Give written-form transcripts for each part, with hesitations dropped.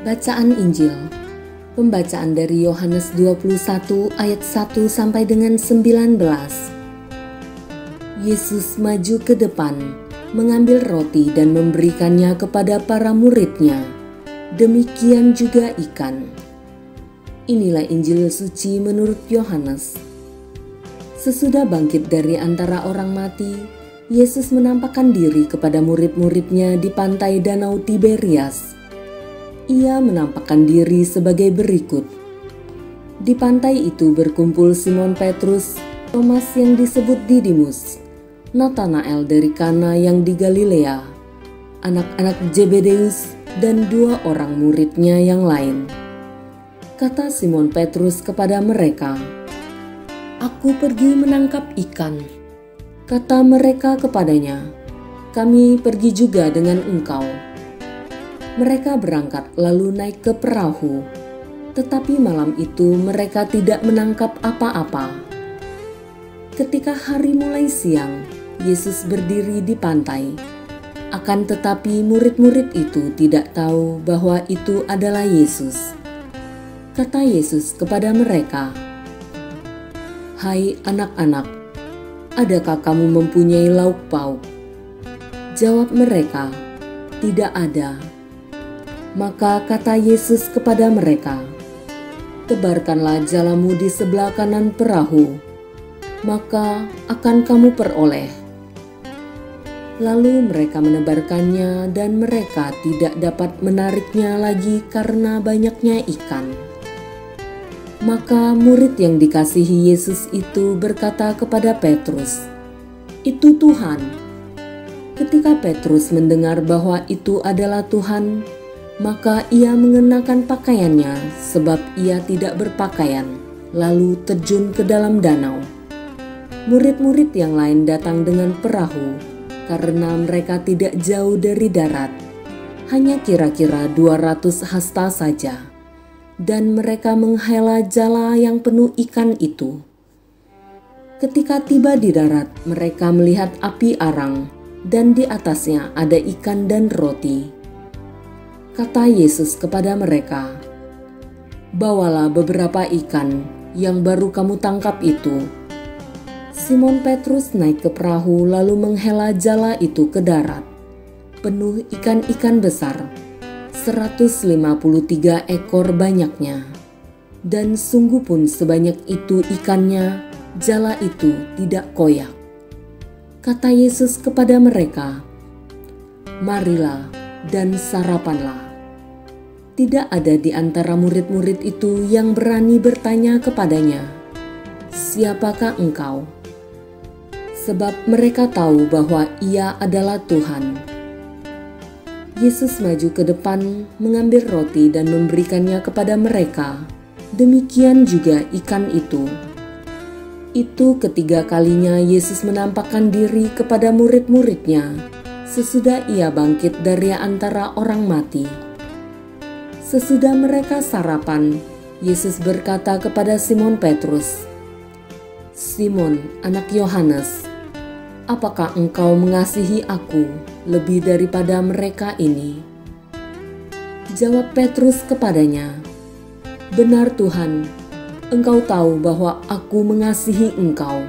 Bacaan Injil. Pembacaan dari Yohanes 21 ayat 1 sampai dengan 19. Yesus maju ke depan, mengambil roti dan memberikannya kepada para murid-Nya. Demikian juga ikan. Inilah Injil suci menurut Yohanes. Sesudah bangkit dari antara orang mati, Yesus menampakkan diri kepada murid-murid-Nya di pantai Danau Tiberias. Ia menampakkan diri sebagai berikut. Di pantai itu berkumpul Simon Petrus, Thomas yang disebut Didimus, Natanael dari Kana yang di Galilea, anak-anak Zebedeus, dan 2 orang murid-Nya yang lain. Kata Simon Petrus kepada mereka, "Aku pergi menangkap ikan." Kata mereka kepadanya, "Kami pergi juga dengan engkau." Mereka berangkat lalu naik ke perahu, tetapi malam itu mereka tidak menangkap apa-apa. Ketika hari mulai siang, Yesus berdiri di pantai. Akan tetapi murid-murid itu tidak tahu bahwa itu adalah Yesus. Kata Yesus kepada mereka, "Hai anak-anak, adakah kamu mempunyai lauk pauk?" Jawab mereka, "Tidak ada." Maka kata Yesus kepada mereka, "Tebarkanlah jalamu di sebelah kanan perahu, maka akan kamu peroleh." Lalu mereka menebarkannya dan mereka tidak dapat menariknya lagi karena banyaknya ikan. Maka murid yang dikasihi Yesus itu berkata kepada Petrus, "Itu Tuhan." Ketika Petrus mendengar bahwa itu adalah Tuhan, maka ia mengenakan pakaiannya sebab ia tidak berpakaian, lalu terjun ke dalam danau. Murid-murid yang lain datang dengan perahu, karena mereka tidak jauh dari darat, hanya kira-kira 200 hasta saja, dan mereka menghela jala yang penuh ikan itu. Ketika tiba di darat, mereka melihat api arang, dan di atasnya ada ikan dan roti. Kata Yesus kepada mereka, "Bawalah beberapa ikan yang baru kamu tangkap itu." Simon Petrus naik ke perahu lalu menghela jala itu ke darat, penuh ikan-ikan besar, 153 ekor banyaknya. Dan sungguh pun sebanyak itu ikannya, jala itu tidak koyak. Kata Yesus kepada mereka, "Marilah dan sarapanlah." Tidak ada di antara murid-murid itu yang berani bertanya kepadanya, "Siapakah engkau?" Sebab mereka tahu bahwa ia adalah Tuhan. Yesus maju ke depan, mengambil roti dan memberikannya kepada mereka. Demikian juga ikan itu. Itu ketiga kalinya Yesus menampakkan diri kepada murid-murid-Nya sesudah ia bangkit dari antara orang mati. Sesudah mereka sarapan, Yesus berkata kepada Simon Petrus, "Simon, anak Yohanes, apakah engkau mengasihi aku lebih daripada mereka ini?" Jawab Petrus kepadanya, "Benar Tuhan, Engkau tahu bahwa aku mengasihi engkau."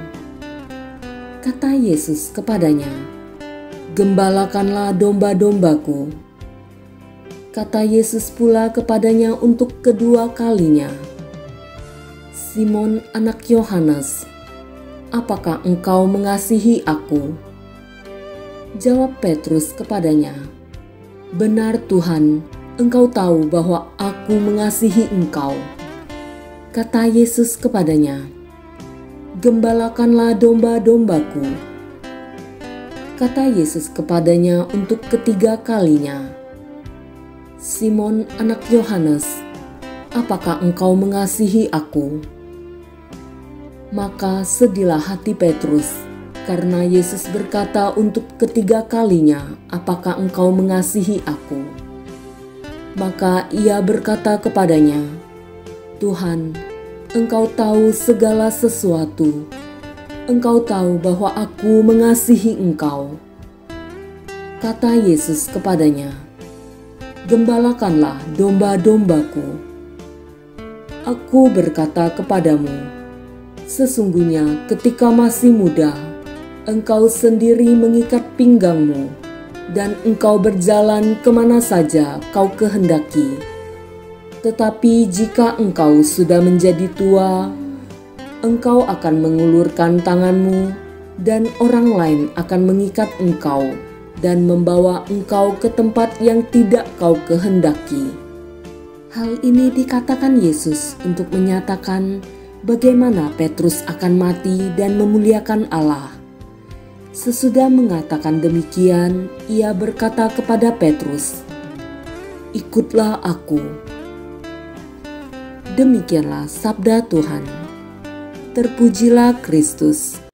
Kata Yesus kepadanya, "Gembalakanlah domba-dombaku." Kata Yesus pula kepadanya untuk kedua kalinya, "Simon anak Yohanes, apakah engkau mengasihi aku?" Jawab Petrus kepadanya, "Benar Tuhan, Engkau tahu bahwa aku mengasihi engkau." Kata Yesus kepadanya, "Gembalakanlah domba-dombaku." Kata Yesus kepadanya untuk ketiga kalinya, "Simon anak Yohanes, apakah engkau mengasihi aku?" Maka sedihlah hati Petrus, karena Yesus berkata untuk ketiga kalinya, "Apakah engkau mengasihi aku?" Maka ia berkata kepadanya, "Tuhan, Engkau tahu segala sesuatu. Engkau tahu bahwa aku mengasihi Engkau." Kata Yesus kepadanya, gembalakanlah domba-dombaku. Aku berkata kepadamu, sesungguhnya ketika masih muda, engkau sendiri mengikat pinggangmu, dan engkau berjalan kemana saja kau kehendaki. Tetapi jika engkau sudah menjadi tua, engkau akan mengulurkan tanganmu, dan orang lain akan mengikat engkau dan membawa engkau ke tempat yang tidak kau kehendaki. Hal ini dikatakan Yesus untuk menyatakan bagaimana Petrus akan mati dan memuliakan Allah. Sesudah mengatakan demikian, ia berkata kepada Petrus, "Ikutlah aku." Demikianlah sabda Tuhan. Terpujilah Kristus.